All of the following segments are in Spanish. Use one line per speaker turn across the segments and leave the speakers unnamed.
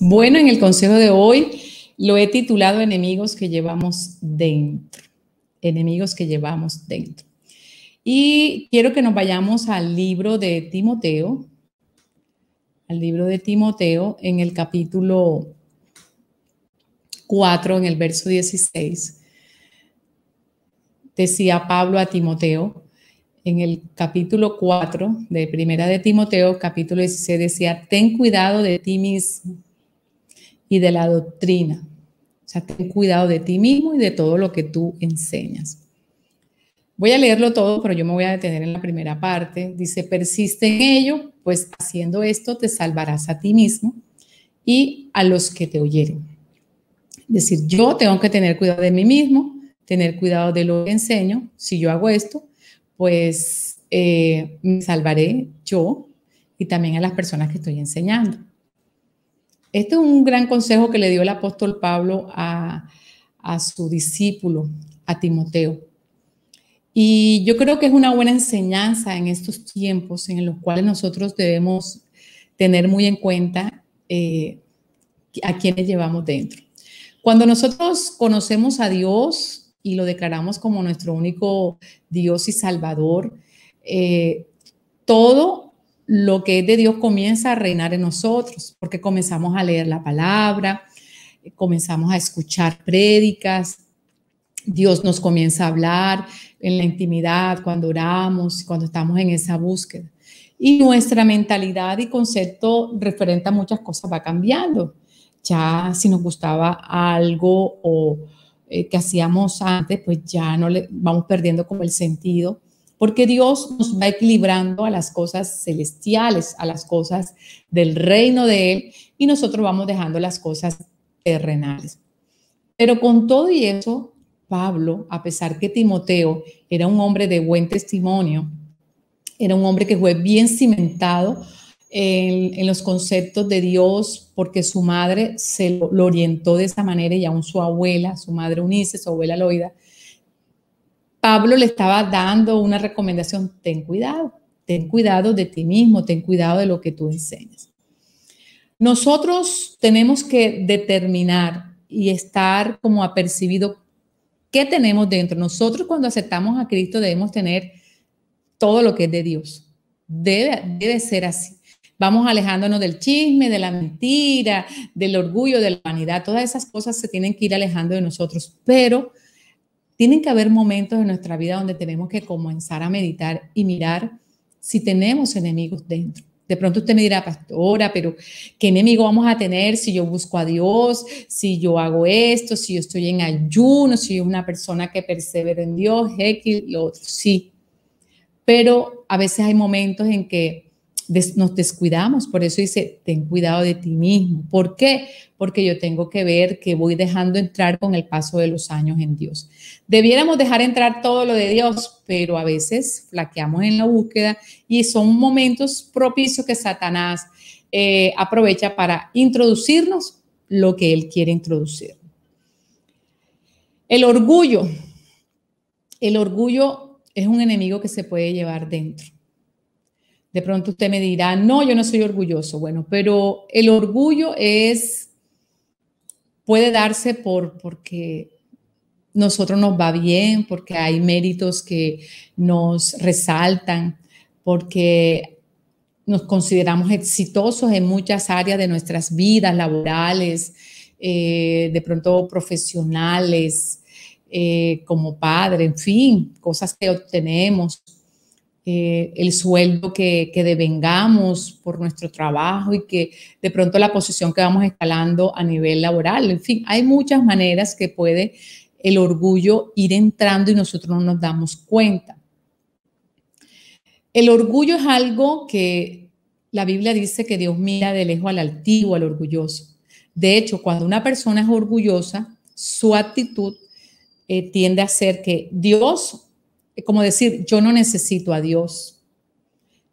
Bueno, en el consejo de hoy lo he titulado Enemigos que llevamos dentro. Enemigos que llevamos dentro. Y quiero que nos vayamos al libro de Timoteo. Al libro de Timoteo en el capítulo 4, en el verso 16. Decía Pablo a Timoteo, en el capítulo 4 de Primera de Timoteo, capítulo 16, decía, ten cuidado de ti mismo y de la doctrina. O sea, ten cuidado de ti mismo y de todo lo que tú enseñas. Voy a leerlo todo, pero yo me voy a detener en la primera parte. Dice, persiste en ello, pues haciendo esto te salvarás a ti mismo y a los que te oyeren. Es decir, yo tengo que tener cuidado de mí mismo, tener cuidado de lo que enseño. Si yo hago esto, pues me salvaré yo y también a las personas que estoy enseñando. Este es un gran consejo que le dio el apóstol Pablo a su discípulo, a Timoteo. Y yo creo que es una buena enseñanza en estos tiempos en los cuales nosotros debemos tener muy en cuenta a quienes llevamos dentro. Cuando nosotros conocemos a Dios y lo declaramos como nuestro único Dios y Salvador, todo lo que es de Dios comienza a reinar en nosotros, porque comenzamos a leer la palabra, comenzamos a escuchar prédicas, Dios nos comienza a hablar en la intimidad, cuando oramos, cuando estamos en esa búsqueda. Y nuestra mentalidad y concepto referente a muchas cosas va cambiando. Ya si nos gustaba algo o que hacíamos antes, pues ya no le vamos perdiendo como el sentido, porque Dios nos va equilibrando a las cosas celestiales, a las cosas del reino de Él, y nosotros vamos dejando las cosas terrenales. Pero con todo y eso, Pablo, a pesar que Timoteo era un hombre de buen testimonio, era un hombre que fue bien cimentado en los conceptos de Dios, porque su madre se lo orientó de esa manera y aún su abuela, su madre Eunice, su abuela Loida, Pablo le estaba dando una recomendación, ten cuidado de ti mismo, ten cuidado de lo que tú enseñas. Nosotros tenemos que determinar y estar como apercibido qué tenemos dentro. Nosotros cuando aceptamos a Cristo debemos tener todo lo que es de Dios. Debe ser así. Vamos alejándonos del chisme, de la mentira, del orgullo, de la vanidad. Todas esas cosas se tienen que ir alejando de nosotros, pero tienen que haber momentos en nuestra vida donde tenemos que comenzar a meditar y mirar si tenemos enemigos dentro. De pronto usted me dirá, pastora, pero ¿qué enemigo vamos a tener si yo busco a Dios, si yo hago esto, si yo estoy en ayuno, si yo soy una persona que persevera en Dios, X, lo otro? Sí, pero a veces hay momentos en que nos descuidamos, por eso dice, ten cuidado de ti mismo. ¿Por qué? Porque yo tengo que ver que voy dejando entrar con el paso de los años en Dios. Debiéramos dejar entrar todo lo de Dios, pero a veces flaqueamos en la búsqueda y son momentos propicios que Satanás aprovecha para introducirnos lo que él quiere introducir. El orgullo es un enemigo que se puede llevar dentro. De pronto usted me dirá, no, yo no soy orgulloso. Bueno, pero el orgullo puede darse porque nosotros nos va bien, porque hay méritos que nos resaltan, porque nos consideramos exitosos en muchas áreas de nuestras vidas laborales, de pronto profesionales, como padre, en fin, cosas que obtenemos. El sueldo que devengamos por nuestro trabajo y que de pronto la posición que vamos escalando a nivel laboral. En fin, hay muchas maneras que puede el orgullo ir entrando y nosotros no nos damos cuenta. El orgullo es algo que la Biblia dice que Dios mira de lejos al altivo, al orgulloso. De hecho, cuando una persona es orgullosa, su actitud tiende a ser que Dios, como decir, yo no necesito a Dios,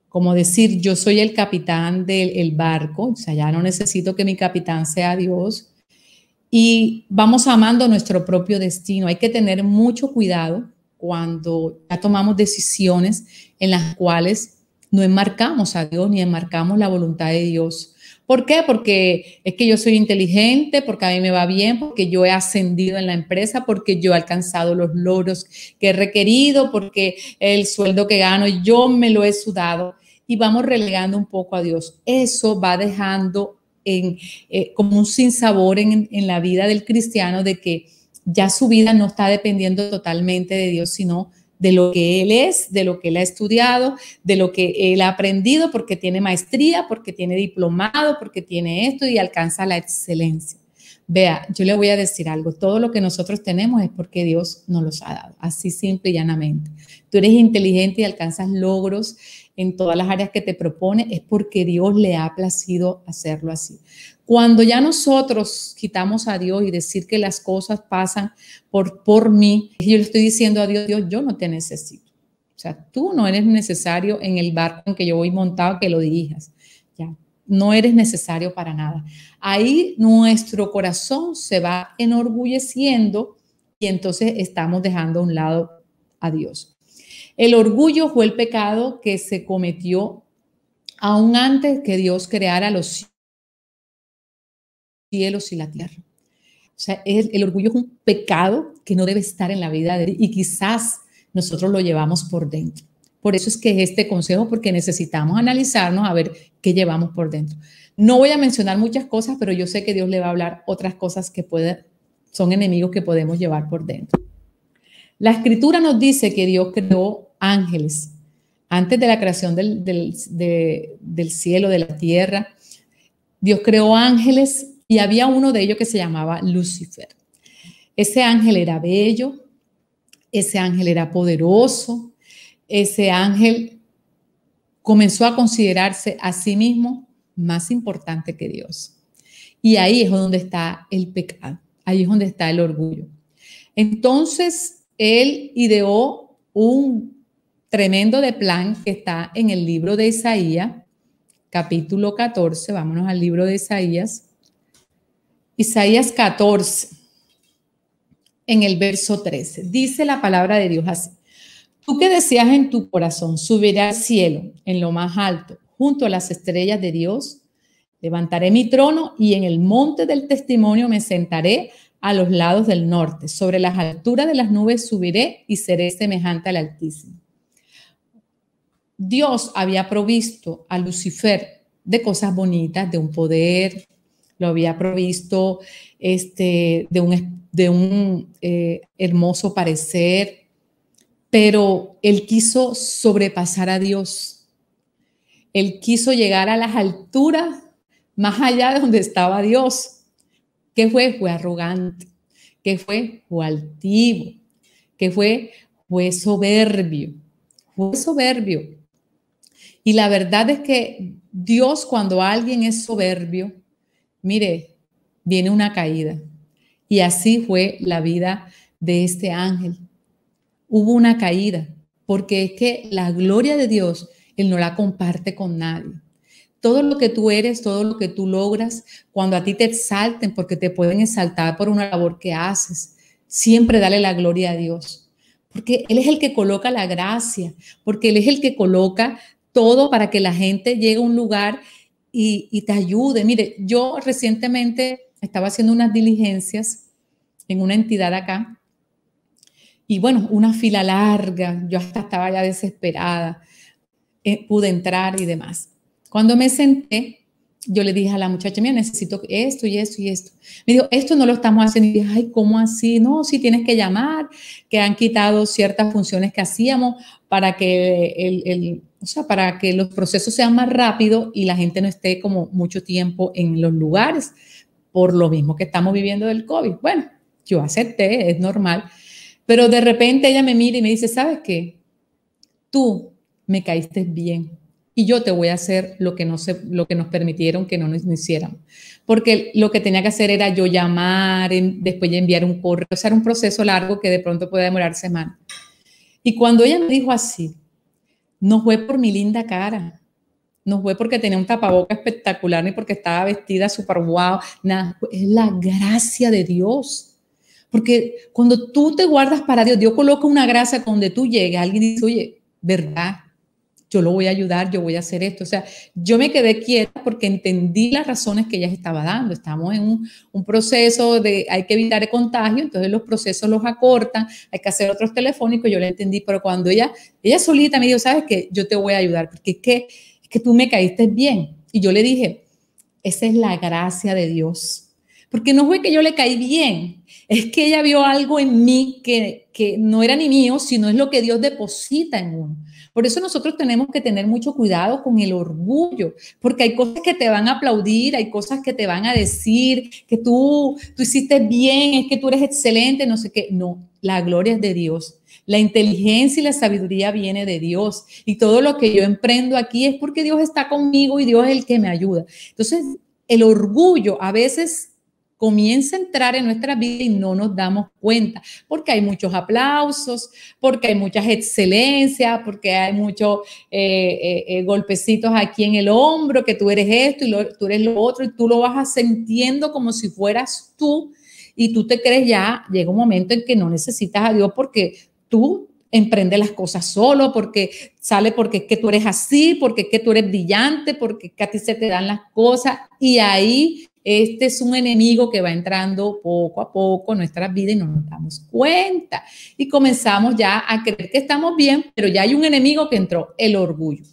como decir, yo soy el capitán del barco, o sea, ya no necesito que mi capitán sea Dios, y vamos amando nuestro propio destino. Hay que tener mucho cuidado cuando ya tomamos decisiones en las cuales no enmarcamos a Dios ni enmarcamos la voluntad de Dios, ¿Por qué? Porque es que yo soy inteligente, porque a mí me va bien, porque yo he ascendido en la empresa, porque yo he alcanzado los logros que he requerido, porque el sueldo que gano yo me lo he sudado. Y vamos relegando un poco a Dios. Eso va dejando como un sinsabor en la vida del cristiano, de que ya su vida no está dependiendo totalmente de Dios, sino de lo que él es, de lo que él ha estudiado, de lo que él ha aprendido, porque tiene maestría, porque tiene diplomado, porque tiene esto y alcanza la excelencia. Vea, yo le voy a decir algo, todo lo que nosotros tenemos es porque Dios nos los ha dado, así simple y llanamente. Tú eres inteligente y alcanzas logros en todas las áreas que te propone, es porque Dios le ha placido hacerlo así. Cuando ya nosotros quitamos a Dios y decir que las cosas pasan por mí, yo le estoy diciendo a Dios, Dios, yo no te necesito. O sea, tú no eres necesario en el barco en que yo voy montado que lo dirijas. Ya, no eres necesario para nada. Ahí nuestro corazón se va enorgulleciendo y entonces estamos dejando a un lado a Dios. El orgullo fue el pecado que se cometió aún antes que Dios creara los cielos y la tierra. O sea, el orgullo es un pecado que no debe estar en la vida de él y quizás nosotros lo llevamos por dentro. Por eso es que este consejo, porque necesitamos analizarnos a ver qué llevamos por dentro. No voy a mencionar muchas cosas, pero yo sé que Dios le va a hablar otras cosas que son enemigos que podemos llevar por dentro. La escritura nos dice que Dios creó ángeles antes de la creación del cielo, de la tierra. Dios creó ángeles y había uno de ellos que se llamaba Lucifer. Ese ángel era bello, ese ángel era poderoso, ese ángel comenzó a considerarse a sí mismo más importante que Dios. Y ahí es donde está el pecado, ahí es donde está el orgullo. Entonces, él ideó un tremendo de plan que está en el libro de Isaías, capítulo 14, vámonos al libro de Isaías. Isaías 14, en el verso 13, dice la palabra de Dios así. Tú que decías en tu corazón, subiré al cielo, en lo más alto, junto a las estrellas de Dios, levantaré mi trono y en el monte del testimonio me sentaré a los lados del norte. Sobre las alturas de las nubes subiré y seré semejante al Altísimo. Dios había provisto a Lucifer de cosas bonitas, de un poder, lo había provisto de un hermoso parecer, pero él quiso sobrepasar a Dios. Él quiso llegar a las alturas más allá de donde estaba Dios. ¿Qué fue? Fue arrogante. ¿Qué fue? Fue altivo. ¿Qué fue? Fue soberbio. Fue soberbio. Y la verdad es que Dios, cuando alguien es soberbio, mire, viene una caída. Y así fue la vida de este ángel. Hubo una caída, porque es que la gloria de Dios, Él no la comparte con nadie. Todo lo que tú eres, todo lo que tú logras, cuando a ti te exalten, porque te pueden exaltar por una labor que haces, siempre dale la gloria a Dios. Porque Él es el que coloca la gracia, porque Él es el que coloca todo para que la gente llegue a un lugar y te ayude. Mire, yo recientemente estaba haciendo unas diligencias en una entidad acá y bueno, una fila larga, yo hasta estaba ya desesperada, pude entrar y demás. Cuando me senté, yo le dije a la muchacha, mira, necesito esto y esto y esto. Me dijo, esto no lo estamos haciendo. Y dije, ay, ¿cómo así? No, sí tienes que llamar, que han quitado ciertas funciones que hacíamos para que para que los procesos sean más rápidos y la gente no esté como mucho tiempo en los lugares, por lo mismo que estamos viviendo del COVID. Bueno, yo acepté, es normal. Pero de repente ella me mira y me dice, ¿sabes qué? Tú me caíste bien y yo te voy a hacer lo que nos permitieron que no nos hiciéramos. Porque lo que tenía que hacer era yo llamar, después enviar un correo, o sea, era un proceso largo que de pronto puede demorar semanas. Y cuando ella me dijo así, no fue por mi linda cara, no fue porque tenía un tapaboca espectacular ni porque estaba vestida súper guau, nada, es la gracia de Dios. Porque cuando tú te guardas para Dios, Dios coloca una gracia donde tú llegues, alguien dice, oye, ¿verdad? yo lo voy a ayudar, yo voy a hacer esto. O sea, yo me quedé quieta porque entendí las razones que ella estaba dando. Estamos en un proceso de, hay que evitar el contagio, entonces los procesos los acortan, hay que hacer otros telefónicos, yo le entendí, pero cuando ella solita me dijo, ¿sabes qué? Yo te voy a ayudar, porque es que tú me caíste bien. Y yo le dije, esa es la gracia de Dios. Porque no fue que yo le caí bien, es que ella vio algo en mí que no era ni mío, sino es lo que Dios deposita en uno. Por eso nosotros tenemos que tener mucho cuidado con el orgullo, porque hay cosas que te van a aplaudir, hay cosas que te van a decir, que tú hiciste bien, es que tú eres excelente, no sé qué. No, la gloria es de Dios. La inteligencia y la sabiduría viene de Dios. Y todo lo que yo emprendo aquí es porque Dios está conmigo y Dios es el que me ayuda. Entonces, el orgullo a veces comienza a entrar en nuestra vida y no nos damos cuenta, porque hay muchos aplausos, porque hay muchas excelencias, porque hay muchos golpecitos aquí en el hombro, que tú eres esto y tú eres lo otro, y tú lo vas sintiendo como si fueras tú, y tú te crees ya, llega un momento en que no necesitas a Dios porque tú emprendes las cosas solo, porque es que tú eres así, porque es que tú eres brillante, porque es que a ti se te dan las cosas, y ahí este es un enemigo que va entrando poco a poco en nuestras vidas y no nos damos cuenta. Y comenzamos ya a creer que estamos bien, pero ya hay un enemigo que entró, el orgullo.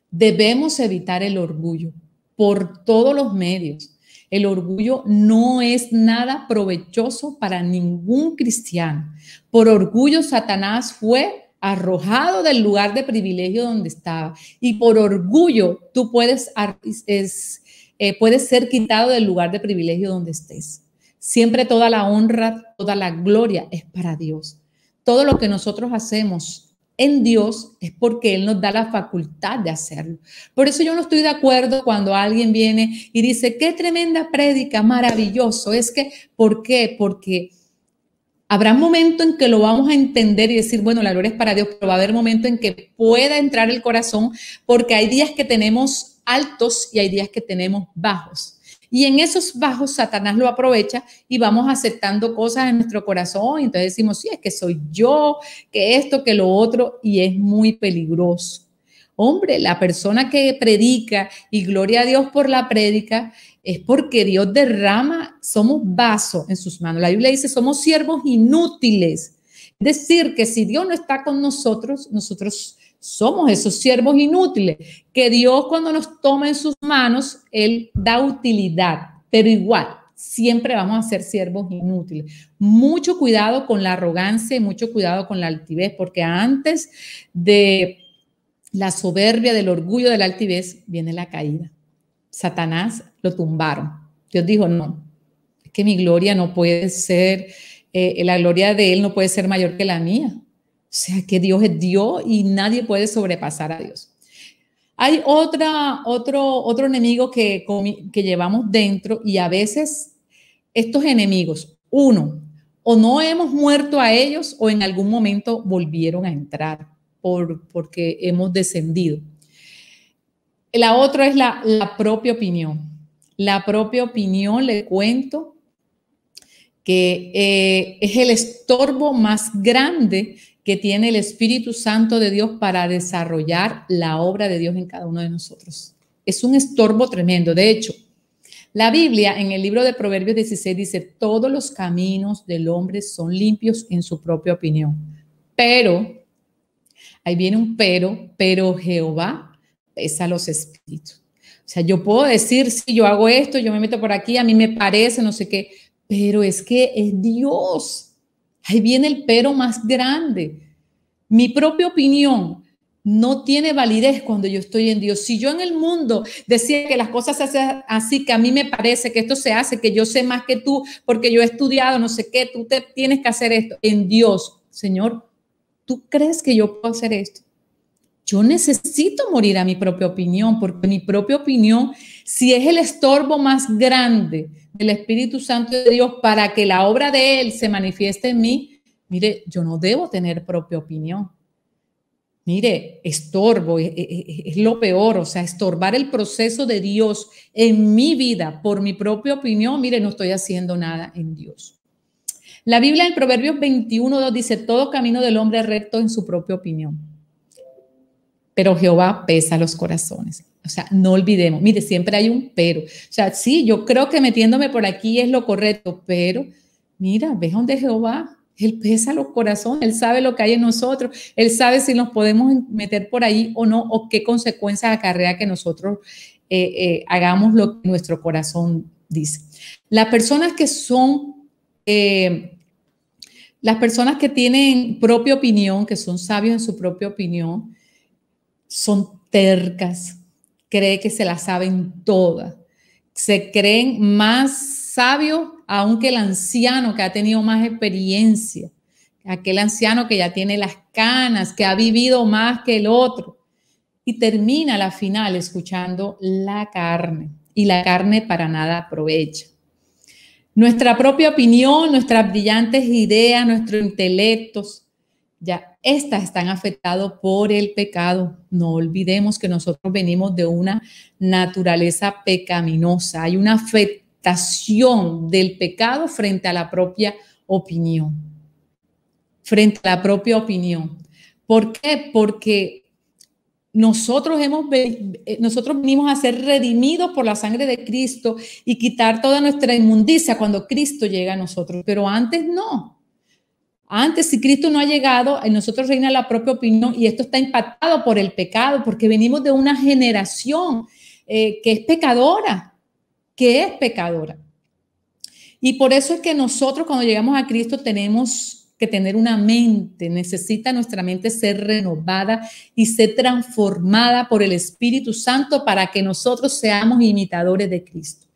Debemos evitar el orgullo por todos los medios. El orgullo no es nada provechoso para ningún cristiano. Por orgullo, Satanás fue arrojado del lugar de privilegio donde estaba. Y por orgullo, tú puedes ser quitado del lugar de privilegio donde estés. Siempre toda la honra, toda la gloria es para Dios. Todo lo que nosotros hacemos en Dios es porque Él nos da la facultad de hacerlo. Por eso yo no estoy de acuerdo cuando alguien viene y dice, qué tremenda prédica, maravilloso. Es que, ¿por qué? Porque habrá un momento en que lo vamos a entender y decir, bueno, la gloria es para Dios, pero va a haber un momento en que pueda entrar el corazón, porque hay días que tenemos altos y hay días que tenemos bajos. Y en esos bajos Satanás lo aprovecha y vamos aceptando cosas en nuestro corazón. Y entonces decimos, sí, es que soy yo, que esto, que lo otro, y es muy peligroso. Hombre, la persona que predica, y gloria a Dios por la prédica, es porque Dios derrama, somos vasos en sus manos. La Biblia dice, somos siervos inútiles. Es decir, que si Dios no está con nosotros, nosotros somos esos siervos inútiles, que Dios cuando nos toma en sus manos, Él da utilidad, pero igual, siempre vamos a ser siervos inútiles. Mucho cuidado con la arrogancia y mucho cuidado con la altivez, porque antes de la soberbia, del orgullo, de la altivez, viene la caída. Satanás lo tumbaron. Dios dijo, no, es que mi gloria no puede ser, la gloria de Él no puede ser mayor que la mía. O sea, que Dios es Dios y nadie puede sobrepasar a Dios. Hay otro enemigo que llevamos dentro, y a veces estos enemigos, uno, o no hemos muerto a ellos o en algún momento volvieron a entrar porque hemos descendido. La otra es la propia opinión. La propia opinión, le cuento, que es el estorbo más grande que tiene el Espíritu Santo de Dios para desarrollar la obra de Dios en cada uno de nosotros. Es un estorbo tremendo. De hecho, la Biblia en el libro de Proverbios 16 dice, todos los caminos del hombre son limpios en su propia opinión. Pero, ahí viene un pero Jehová pesa los espíritus. O sea, yo puedo decir, si yo hago esto, yo me meto por aquí, a mí me parece, no sé qué, pero es que es Dios. Ahí viene el pero más grande. Mi propia opinión no tiene validez cuando yo estoy en Dios. Si yo en el mundo decía que las cosas se hacen así, que a mí me parece que esto se hace, que yo sé más que tú, porque yo he estudiado, no sé qué, tú te tienes que hacer esto. En Dios, Señor, ¿tú crees que yo puedo hacer esto? Yo necesito morir a mi propia opinión, porque mi propia opinión, si es el estorbo más grande del Espíritu Santo de Dios para que la obra de Él se manifieste en mí, mire, yo no debo tener propia opinión. Mire, estorbo es lo peor, o sea, estorbar el proceso de Dios en mi vida por mi propia opinión, mire, no estoy haciendo nada en Dios. La Biblia en Proverbios 21:2 dice, todo camino del hombre es recto en su propia opinión. pero Jehová pesa los corazones. O sea, no olvidemos, mire, siempre hay un pero. O sea, sí, yo creo que metiéndome por aquí es lo correcto, pero mira, ves donde Jehová, Él pesa los corazones, Él sabe lo que hay en nosotros, Él sabe si nos podemos meter por ahí o no, o qué consecuencias acarrea que nosotros hagamos lo que nuestro corazón dice. Las personas que son, las personas que tienen propia opinión, que son sabios en su propia opinión, son tercas, creen que se la saben todas, se creen más sabios aún que el anciano que ha tenido más experiencia, aquel anciano que ya tiene las canas, que ha vivido más que el otro, y termina a la final escuchando la carne, y la carne para nada aprovecha. Nuestra propia opinión, nuestras brillantes ideas, nuestros intelectos, ya estas están afectados por el pecado. No olvidemos que nosotros venimos de una naturaleza pecaminosa. Hay una afectación del pecado frente a la propia opinión. Frente a la propia opinión. ¿Por qué? Porque nosotros venimos a ser redimidos por la sangre de Cristo y quitar toda nuestra inmundicia cuando Cristo llega a nosotros. Pero antes no. Antes, si Cristo no ha llegado, en nosotros reina la propia opinión y esto está impactado por el pecado, porque venimos de una generación que es pecadora, Y por eso es que nosotros cuando llegamos a Cristo tenemos que tener una mente, necesita nuestra mente ser renovada y ser transformada por el Espíritu Santo para que nosotros seamos imitadores de Cristo.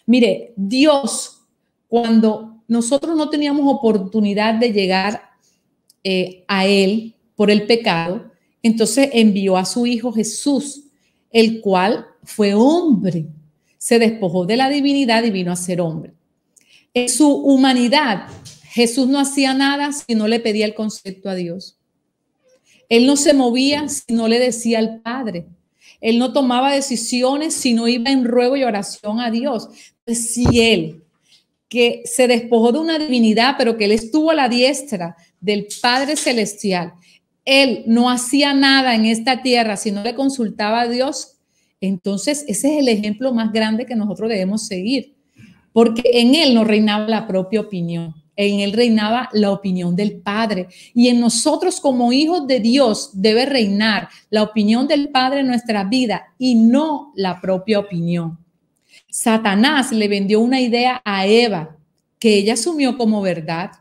Mire, Dios, cuando nosotros no teníamos oportunidad de llegar a Él por el pecado, entonces envió a su Hijo Jesús, el cual fue hombre, se despojó de la divinidad y vino a ser hombre. En su humanidad, Jesús no hacía nada si no le pedía el concepto a Dios. Él no se movía si no le decía al Padre. Él no tomaba decisiones si no iba en ruego y oración a Dios. Entonces, si Él, que se despojó de una divinidad, pero que Él estuvo a la diestra del Padre Celestial, Él no hacía nada en esta tierra si no le consultaba a Dios, entonces ese es el ejemplo más grande que nosotros debemos seguir, porque en Él no reinaba la propia opinión, en Él reinaba la opinión del Padre, y en nosotros como hijos de Dios debe reinar la opinión del Padre en nuestra vida y no la propia opinión. Satanás le vendió una idea a Eva que ella asumió como verdad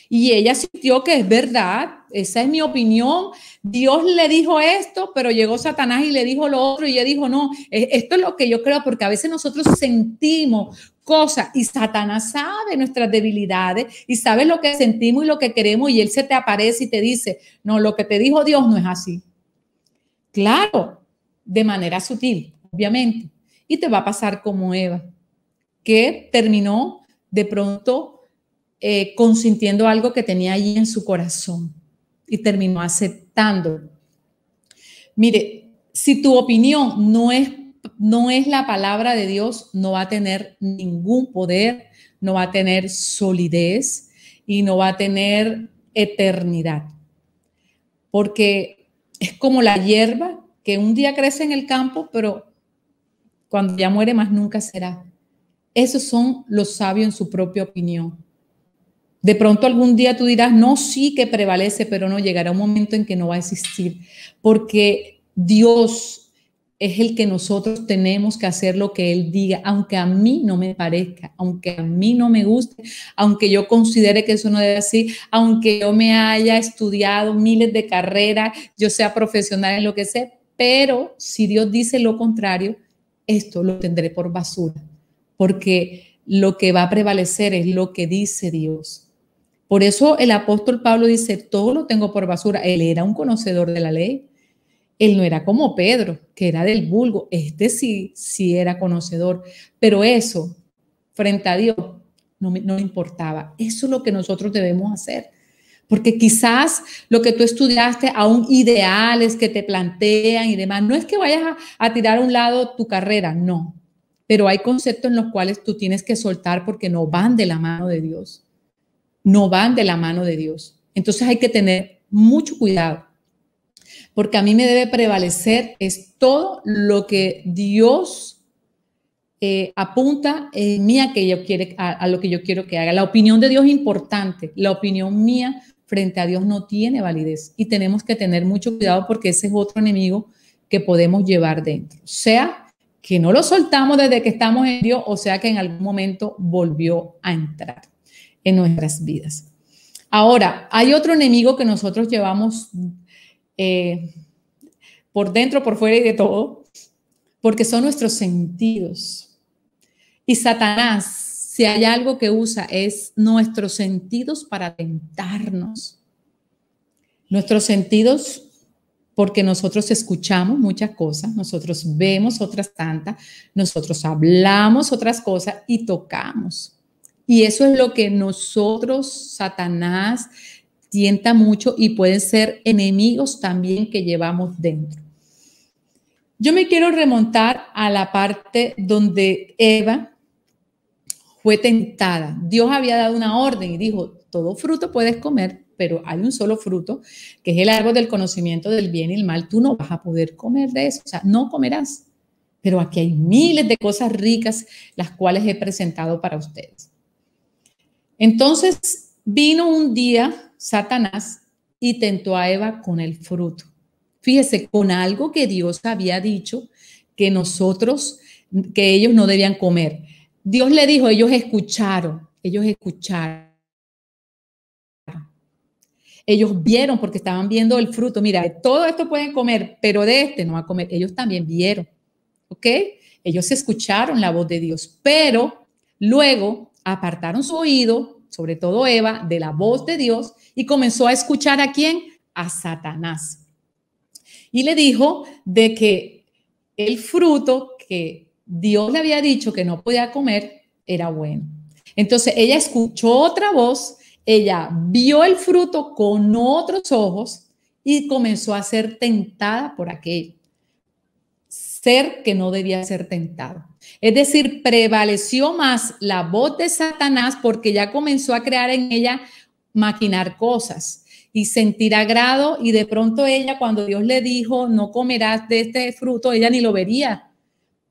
y ella sintió que es verdad, esa es mi opinión, Dios le dijo esto, pero llegó Satanás y le dijo lo otro y ella dijo no, esto es lo que yo creo, porque a veces nosotros sentimos cosas y Satanás sabe nuestras debilidades y sabe lo que sentimos y lo que queremos y él se te aparece y te dice, no, lo que te dijo Dios no es así. Claro, de manera sutil, obviamente. Y te va a pasar como Eva, que terminó de pronto consintiendo algo que tenía allí en su corazón y terminó aceptando. Mire, si tu opinión no es la palabra de Dios, no va a tener ningún poder, no va a tener solidez y no va a tener eternidad. Porque es como la hierba que un día crece en el campo, pero cuando ya muere más nunca será. Esos son los sabios en su propia opinión. De pronto algún día tú dirás, no, sí que prevalece, pero no, llegará un momento en que no va a existir, porque Dios es el que nosotros tenemos que hacer lo que Él diga, aunque a mí no me parezca, aunque a mí no me guste, aunque yo considere que eso no debe ser así, aunque yo me haya estudiado miles de carreras, yo sea profesional en lo que sé, pero si Dios dice lo contrario, esto lo tendré por basura, porque lo que va a prevalecer es lo que dice Dios. Por eso el apóstol Pablo dice, todo lo tengo por basura. Él era un conocedor de la ley. Él no era como Pedro, que era del vulgo. Este sí era conocedor. Pero eso, frente a Dios, no le importaba. Eso es lo que nosotros debemos hacer. Porque quizás lo que tú estudiaste, aún ideales que te plantean y demás, no es que vayas a tirar a un lado tu carrera, no. Pero hay conceptos en los cuales tú tienes que soltar porque no van de la mano de Dios. No van de la mano de Dios. Entonces hay que tener mucho cuidado. porque a mí me debe prevalecer es todo lo que Dios apunta en mí a lo que yo quiero que haga. La opinión de Dios es importante, la opinión mía frente a Dios no tiene validez y tenemos que tener mucho cuidado porque ese es otro enemigo que podemos llevar dentro. O sea, que no lo soltamos desde que estamos en Dios, o sea que en algún momento volvió a entrar en nuestras vidas. Ahora, hay otro enemigo que nosotros llevamos por dentro, por fuera y de todo, porque son nuestros sentidos. Y Satanás, si hay algo que usa, es nuestros sentidos para tentarnos. Nuestros sentidos, porque nosotros escuchamos muchas cosas, nosotros vemos otras tantas, nosotros hablamos otras cosas y tocamos. Y eso es lo que nosotros, Satanás, tienta mucho y pueden ser enemigos también que llevamos dentro. Yo me quiero remontar a la parte donde Eva fue tentada. Dios había dado una orden y dijo, todo fruto puedes comer, pero hay un solo fruto, que es el árbol del conocimiento del bien y el mal. Tú no vas a poder comer de eso, o sea, no comerás. Pero aquí hay miles de cosas ricas, las cuales he presentado para ustedes. Entonces, vino un día Satanás y tentó a Eva con el fruto. Fíjese, con algo que Dios había dicho que ellos no debían comer. Dios le dijo, ellos escucharon. Ellos vieron porque estaban viendo el fruto. Mira, de todo esto pueden comer, pero de este no van a comer. Ellos también vieron, ¿ok? Ellos escucharon la voz de Dios, pero luego apartaron su oído, sobre todo Eva, de la voz de Dios y comenzó a escuchar ¿a quién? A Satanás. Y le dijo de que el fruto que Dios le había dicho que no podía comer era bueno. Entonces ella escuchó otra voz, ella vio el fruto con otros ojos y comenzó a ser tentada por aquel ser que no debía ser tentado. Es decir, prevaleció más la voz de Satanás porque ya comenzó a crear en ella maquinar cosas y sentir agrado, y de pronto ella, cuando Dios le dijo no comerás de este fruto, ella ni lo vería,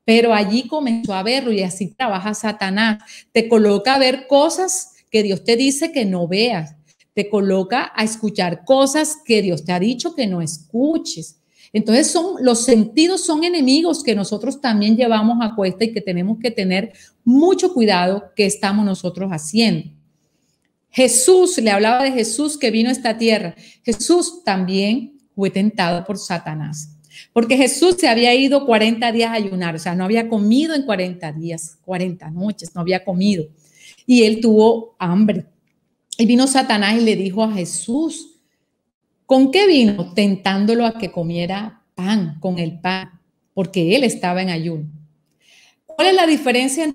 pero allí comenzó a verlo, y así trabaja Satanás. Te coloca a ver cosas que Dios te dice que no veas, te coloca a escuchar cosas que Dios te ha dicho que no escuches. Entonces los sentidos son enemigos que nosotros también llevamos a cuesta y que tenemos que tener mucho cuidado que estamos nosotros haciendo. Jesús, le hablaba de Jesús que vino a esta tierra. Jesús también fue tentado por Satanás, porque Jesús se había ido 40 días a ayunar, o sea, no había comido en 40 días, 40 noches, no había comido. Y él tuvo hambre. Y vino Satanás y le dijo a Jesús, ¿con qué vino? Tentándolo a que comiera pan, con el pan, porque él estaba en ayuno. ¿Cuál es la diferencia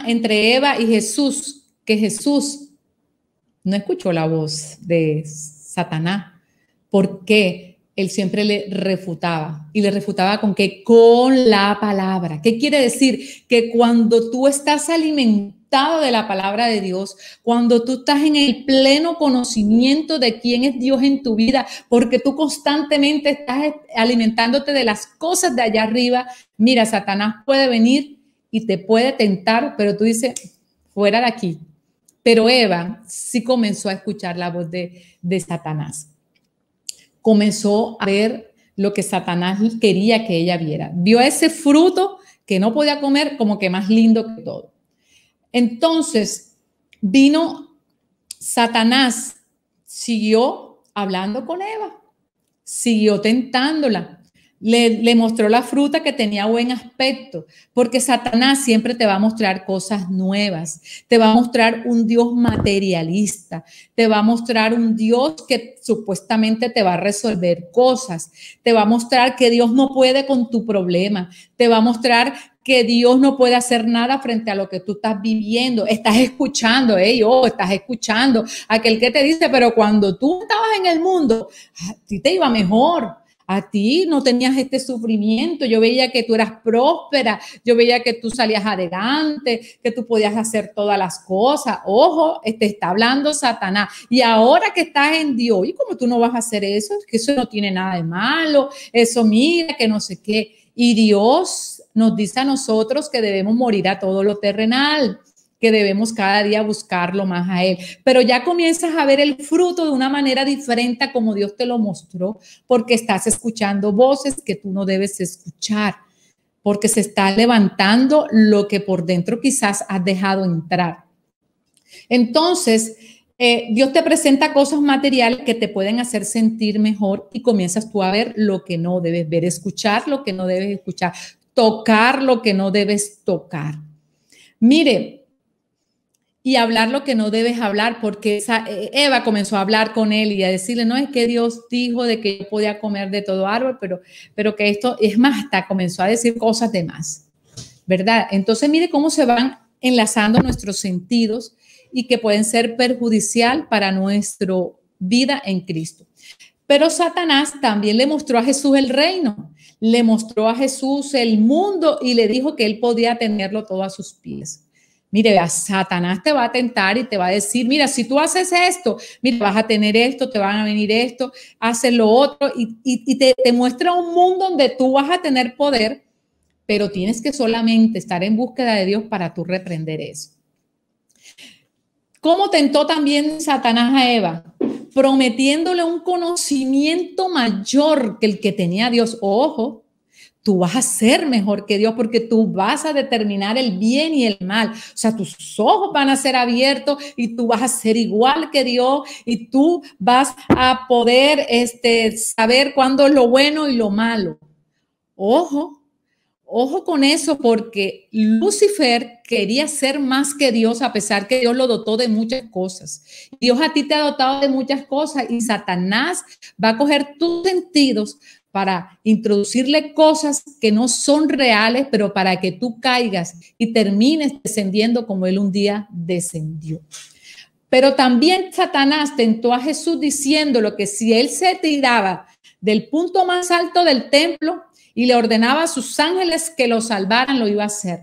entre Eva y Jesús? Que Jesús no escuchó la voz de Satanás, porque él siempre le refutaba. ¿Y le refutaba con qué? Con la palabra. ¿Qué quiere decir? Que cuando tú estás alimentado de la palabra de Dios, cuando tú estás en el pleno conocimiento de quién es Dios en tu vida, porque tú constantemente estás alimentándote de las cosas de allá arriba, mira, Satanás puede venir y te puede tentar, pero tú dices, fuera de aquí. Pero Eva sí comenzó a escuchar la voz de Satanás. Comenzó a ver lo que Satanás quería que ella viera. Vio ese fruto que no podía comer como que más lindo que todo. Entonces vino Satanás, siguió hablando con Eva, siguió tentándola. Le mostró la fruta que tenía buen aspecto, porque Satanás siempre te va a mostrar cosas nuevas, te va a mostrar un Dios materialista, te va a mostrar un Dios que supuestamente te va a resolver cosas, te va a mostrar que Dios no puede con tu problema, te va a mostrar que Dios no puede hacer nada frente a lo que tú estás viviendo. Estás escuchando, estás escuchando aquel que te dice, pero cuando tú estabas en el mundo, a ti te iba mejor. A ti no tenías este sufrimiento, yo veía que tú eras próspera, yo veía que tú salías adelante, que tú podías hacer todas las cosas. Ojo, te está hablando Satanás. Y ahora que estás en Dios, ¿y cómo tú no vas a hacer eso? Que eso no tiene nada de malo, eso mira, que no sé qué. Y Dios nos dice a nosotros que debemos morir a todo lo terrenal, que debemos cada día buscarlo más a Él. Pero ya comienzas a ver el fruto de una manera diferente a como Dios te lo mostró, porque estás escuchando voces que tú no debes escuchar, porque se está levantando lo que por dentro quizás has dejado entrar. Entonces, Dios te presenta cosas materiales que te pueden hacer sentir mejor y comienzas tú a ver lo que no debes ver, escuchar lo que no debes escuchar, tocar lo que no debes tocar. Mire, y hablar lo que no debes hablar, porque Eva comenzó a hablar con él y a decirle, no, es que Dios dijo de que yo podía comer de todo árbol, pero que esto, es más, hasta comenzó a decir cosas de más, ¿verdad? Entonces, mire cómo se van enlazando nuestros sentidos y que pueden ser perjudicial para nuestra vida en Cristo. Pero Satanás también le mostró a Jesús el reino, le mostró a Jesús el mundo y le dijo que él podía tenerlo todo a sus pies. Mire, Satanás te va a tentar y te va a decir, mira, si tú haces esto, mira, vas a tener esto, te van a venir esto, haces lo otro y te muestra un mundo donde tú vas a tener poder, pero tienes que solamente estar en búsqueda de Dios para tú reprender eso. ¿Cómo tentó también Satanás a Eva? Prometiéndole un conocimiento mayor que el que tenía Dios. Ojo, tú vas a ser mejor que Dios porque tú vas a determinar el bien y el mal. O sea, tus ojos van a ser abiertos y tú vas a ser igual que Dios y tú vas a poder saber cuándo es lo bueno y lo malo. Ojo. Ojo con eso, porque Lucifer quería ser más que Dios, a pesar que Dios lo dotó de muchas cosas. Dios a ti te ha dotado de muchas cosas y Satanás va a coger tus sentidos para introducirle cosas que no son reales, pero para que tú caigas y termines descendiendo como él un día descendió. Pero también Satanás tentó a Jesús diciéndole que si él se tiraba del punto más alto del templo y le ordenaba a sus ángeles que lo salvaran, lo iba a hacer.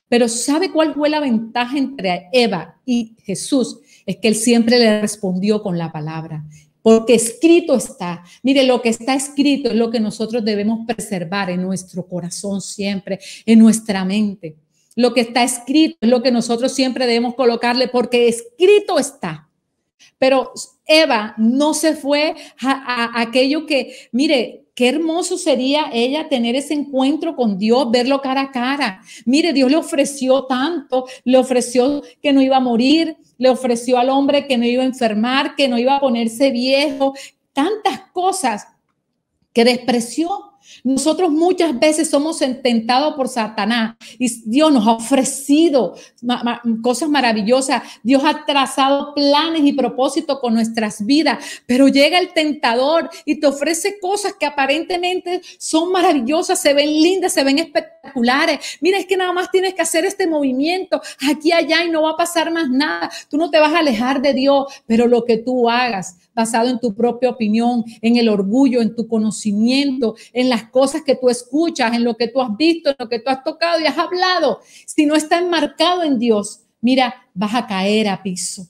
Pero ¿sabe cuál fue la ventaja entre Eva y Jesús? Es que él siempre le respondió con la palabra. Porque escrito está. Mire, lo que está escrito es lo que nosotros debemos preservar en nuestro corazón siempre, en nuestra mente. Lo que está escrito es lo que nosotros siempre debemos colocarle porque escrito está. Pero Eva no se fue a aquello que, mire, qué hermoso sería ella tener ese encuentro con Dios, verlo cara a cara. Mire, Dios le ofreció tanto, le ofreció que no iba a morir, le ofreció al hombre que no iba a enfermar, que no iba a ponerse viejo, tantas cosas que despreció. Nosotros muchas veces somos tentados por Satanás y Dios nos ha ofrecido cosas maravillosas. Dios ha trazado planes y propósitos con nuestras vidas, pero llega el tentador y te ofrece cosas que aparentemente son maravillosas, se ven lindas, se ven espectaculares. Mira, es que nada más tienes que hacer este movimiento aquí, allá y no va a pasar más nada. Tú no te vas a alejar de Dios, pero lo que tú hagas basado en tu propia opinión, en el orgullo, en tu conocimiento, en las cosas que tú escuchas, en lo que tú has visto, en lo que tú has tocado y has hablado. Si no está enmarcado en Dios, mira, vas a caer a piso,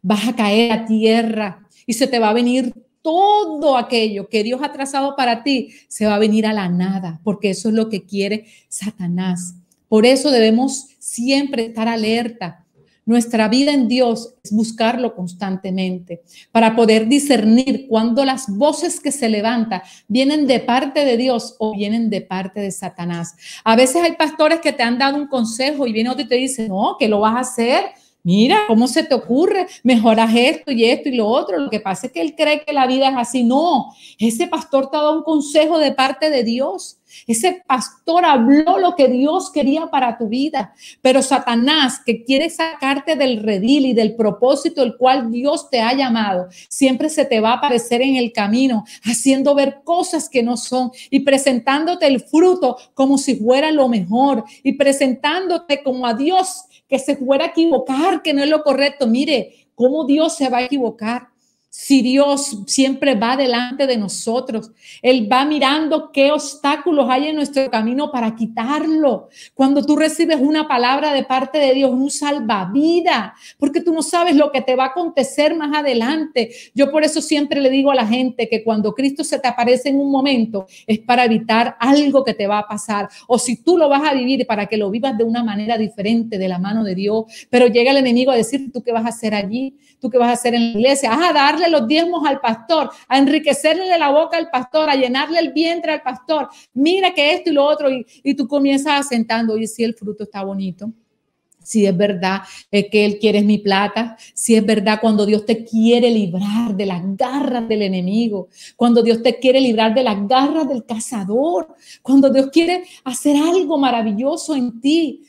vas a caer a tierra y se te va a venir todo aquello que Dios ha trazado para ti, se va a venir a la nada, porque eso es lo que quiere Satanás. Por eso debemos siempre estar alerta. Nuestra vida en Dios es buscarlo constantemente para poder discernir cuando las voces que se levantan vienen de parte de Dios o vienen de parte de Satanás. A veces hay pastores que te han dado un consejo y viene otro y te dice, no, que lo vas a hacer. Mira, ¿cómo se te ocurre? Mejoras esto y lo otro. Lo que pasa es que él cree que la vida es así. No, ese pastor te ha dado un consejo de parte de Dios. Ese pastor habló lo que Dios quería para tu vida. Pero Satanás, que quiere sacarte del redil y del propósito el cual Dios te ha llamado, siempre se te va a aparecer en el camino, haciendo ver cosas que no son y presentándote el fruto como si fuera lo mejor y presentándote como a Dios que se fuera a equivocar, que no es lo correcto. Mire, ¿cómo Dios se va a equivocar? Si Dios siempre va delante de nosotros, Él va mirando qué obstáculos hay en nuestro camino para quitarlo. Cuando tú recibes una palabra de parte de Dios, un salvavidas, porque tú no sabes lo que te va a acontecer más adelante. Yo por eso siempre le digo a la gente que cuando Cristo se te aparece en un momento, es para evitar algo que te va a pasar. O si tú lo vas a vivir, para que lo vivas de una manera diferente, de la mano de Dios. Pero llega el enemigo a decir, ¿tú qué vas a hacer allí? ¿Tú qué vas a hacer en la iglesia? A darle los diezmos al pastor, a enriquecerle la boca al pastor, a llenarle el vientre al pastor. Mira que esto y lo otro. Y tú comienzas asentando, oye, si el fruto está bonito. Si es verdad que Él quiere mi plata, si es verdad cuando Dios te quiere librar de las garras del enemigo, cuando Dios te quiere librar de las garras del cazador, cuando Dios quiere hacer algo maravilloso en ti.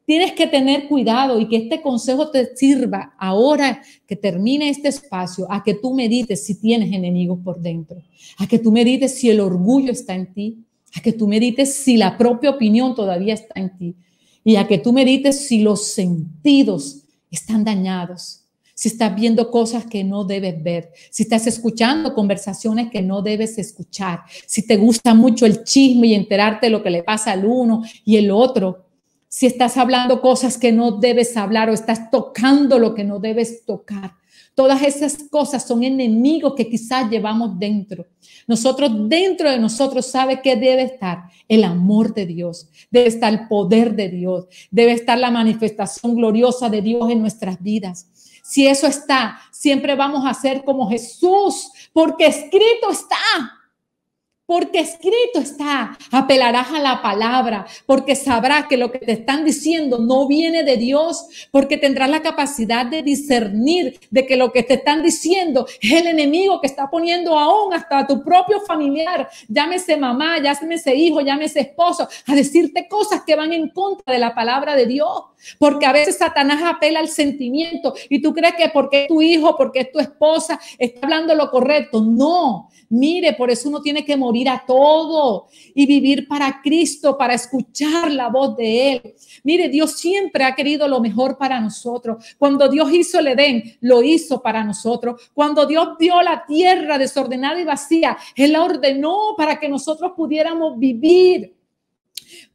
Tienes que tener cuidado y que este consejo te sirva ahora que termine este espacio a que tú medites si tienes enemigos por dentro, a que tú medites si el orgullo está en ti, a que tú medites si la propia opinión todavía está en ti y a que tú medites si los sentidos están dañados, si estás viendo cosas que no debes ver, si estás escuchando conversaciones que no debes escuchar, si te gusta mucho el chisme y enterarte de lo que le pasa al uno y el otro. Si estás hablando cosas que no debes hablar o estás tocando lo que no debes tocar. Todas esas cosas son enemigos que quizás llevamos dentro. Nosotros, dentro de nosotros, ¿sabe qué debe estar? El amor de Dios. Debe estar el poder de Dios. Debe estar la manifestación gloriosa de Dios en nuestras vidas. Si eso está, siempre vamos a ser como Jesús, porque escrito está. Porque escrito está, apelarás a la palabra, porque sabrás que lo que te están diciendo no viene de Dios, porque tendrás la capacidad de discernir de que lo que te están diciendo es el enemigo que está poniendo aún hasta a tu propio familiar, llámese mamá, llámese hijo, llámese esposo, a decirte cosas que van en contra de la palabra de Dios, porque a veces Satanás apela al sentimiento y tú crees que porque es tu hijo, porque es tu esposa, está hablando lo correcto. No, mire, por eso uno tiene que morir a todo y vivir para Cristo, para escuchar la voz de Él. Mire, Dios siempre ha querido lo mejor para nosotros. Cuando Dios hizo el Edén, lo hizo para nosotros. Cuando Dios dio la tierra desordenada y vacía, Él la ordenó para que nosotros pudiéramos vivir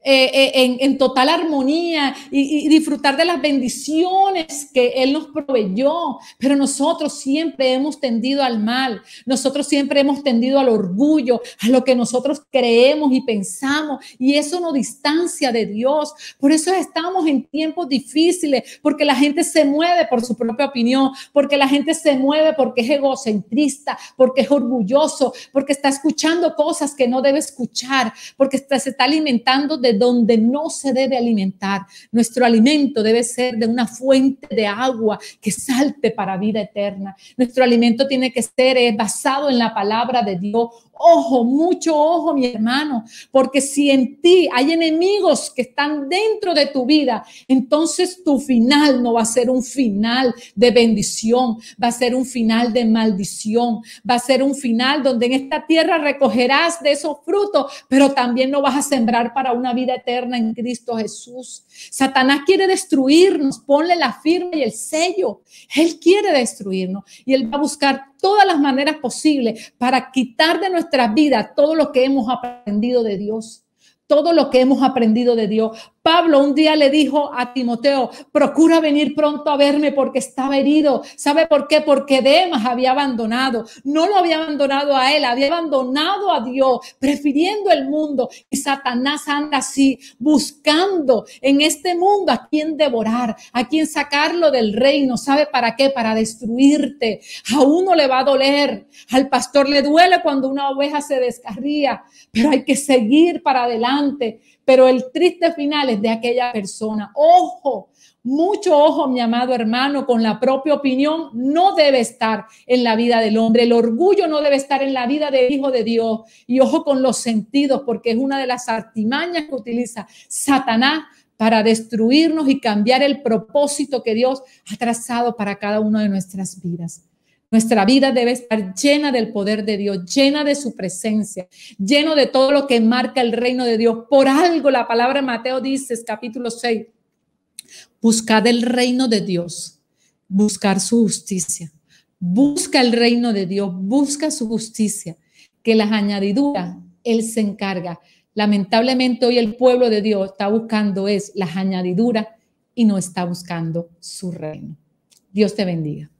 en total armonía y disfrutar de las bendiciones que Él nos proveyó. Pero nosotros siempre hemos tendido al mal, nosotros siempre hemos tendido al orgullo, a lo que nosotros creemos y pensamos, y eso nos distancia de Dios. Por eso estamos en tiempos difíciles, porque la gente se mueve por su propia opinión, porque la gente se mueve porque es egocentrista, porque es orgulloso, porque está escuchando cosas que no debe escuchar, porque se está alimentando de donde no se debe alimentar. Nuestro alimento debe ser de una fuente de agua que salte para vida eterna. Nuestro alimento tiene que ser basado en la palabra de Dios. Ojo, mucho ojo, mi hermano, porque si en ti hay enemigos que están dentro de tu vida, entonces tu final no va a ser un final de bendición, va a ser un final de maldición, va a ser un final donde en esta tierra recogerás de esos frutos, pero también no vas a sembrar para una vida eterna en Cristo Jesús. Satanás quiere destruirnos, ponle la firma y el sello. Él quiere destruirnos y él va a buscar todas las maneras posibles para quitar de nuestras vidas todo lo que hemos aprendido de Dios. Todo lo que hemos aprendido de Dios. Pablo un día le dijo a Timoteo, procura venir pronto a verme porque estaba herido. ¿Sabe por qué? Porque Demas había abandonado. No lo había abandonado a él, había abandonado a Dios, prefiriendo el mundo. Y Satanás anda así, buscando en este mundo a quien devorar, a quien sacarlo del reino. ¿Sabe para qué? Para destruirte. A uno le va a doler, al pastor le duele cuando una oveja se descarría, pero hay que seguir para adelante. Pero el triste final es de aquella persona. Ojo, mucho ojo, mi amado hermano, con la propia opinión no debe estar en la vida del hombre. El orgullo no debe estar en la vida del Hijo de Dios. Y ojo con los sentidos, porque es una de las artimañas que utiliza Satanás para destruirnos y cambiar el propósito que Dios ha trazado para cada una de nuestras vidas. Nuestra vida debe estar llena del poder de Dios, llena de su presencia, lleno de todo lo que marca el reino de Dios. Por algo la palabra de Mateo dice, capítulo 6, buscad el reino de Dios, buscar su justicia, Busca el reino de Dios, busca su justicia, que las añadiduras Él se encarga. Lamentablemente hoy el pueblo de Dios está buscando las añadiduras y no está buscando su reino. Dios te bendiga.